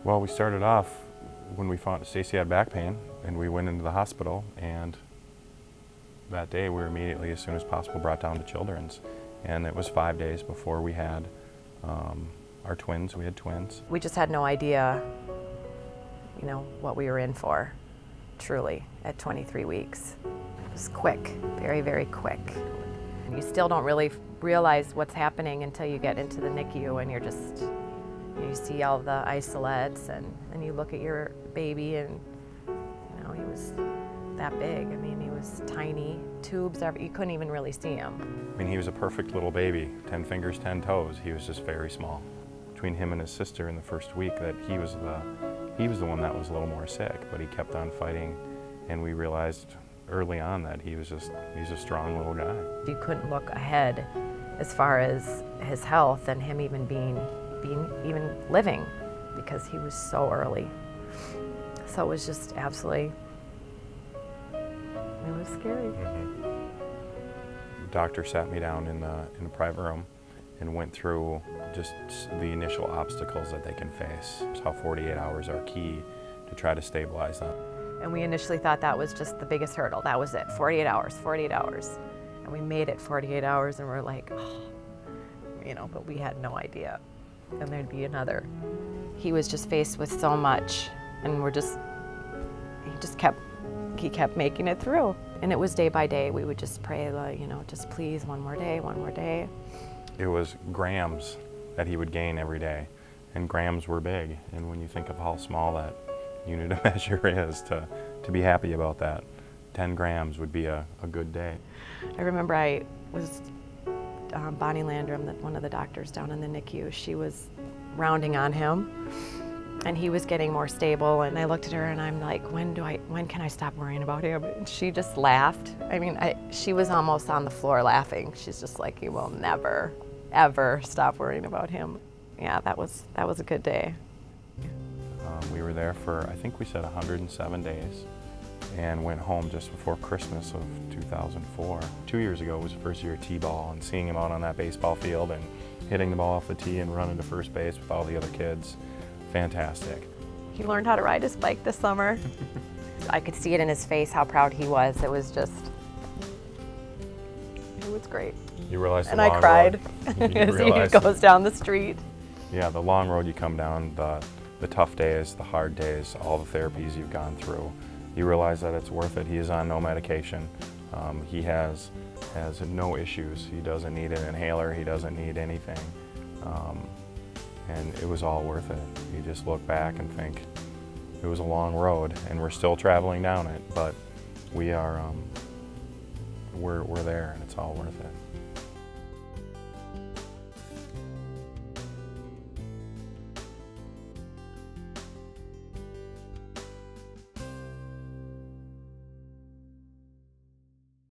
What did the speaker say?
Well, we started off when we found Stacy had back pain, and we went into the hospital, and that day we were immediately, as soon as possible, brought down to Children's. And it was 5 days before we had our twins. We had twins. We just had no idea, you know, what we were in for, truly, at 23 weeks. It was quick, very, very quick. You still don't really realize what's happening until you get into the NICU and you see all the isolates, and then you look at your baby, and you know, he was that big. I mean, he was tiny, tubes, you couldn't even really see him. I mean, he was a perfect little baby, 10 fingers, 10 toes. He was just very small. Between him and his sister in the first week, that he was the one that was a little more sick, but he kept on fighting, and we realized early on that he's a strong little guy. You couldn't look ahead as far as his health and him even being even living, because he was so early. So it was just absolutely, it was scary. Mm-hmm. The doctor sat me down in a private room and went through just the initial obstacles that they can face, how 48 hours are key to try to stabilize them. And we initially thought that was just the biggest hurdle. That was it, 48 hours, 48 hours. And we made it 48 hours, and we're like, oh, you know, but we had no idea. And there'd be another. He was just faced with so much, and he kept making it through. And it was day by day. We would just pray, like, you know, just please, one more day, one more day. It was grams that he would gain every day, and grams were big. And when you think of how small that unit of measure is, to be happy about that, 10 grams would be a good day. I remember I was Bonnie Landrum, one of the doctors down in the NICU, she was rounding on him, and he was getting more stable, and I looked at her and I'm like, when can I stop worrying about him? And she just laughed. I mean, she was almost on the floor laughing. She's just like, you will never, ever stop worrying about him. Yeah, that was a good day. We were there for, I think we said 107 days, and went home just before Christmas of 2004. 2 years ago was the first year of T-ball, and seeing him out on that baseball field and hitting the ball off the tee and running to first base with all the other kids, fantastic. He learned how to ride his bike this summer. I could see it in his face how proud he was. It was great. You realize the and long I cried road. as he goes down the street. Yeah, the long road you come down, the tough days, the hard days, all the therapies you've gone through, you realize that it's worth it. He is on no medication. He has no issues. He doesn't need an inhaler. He doesn't need anything. And it was all worth it. You just look back and think it was a long road, and we're still traveling down it, but we're there, and it's all worth it.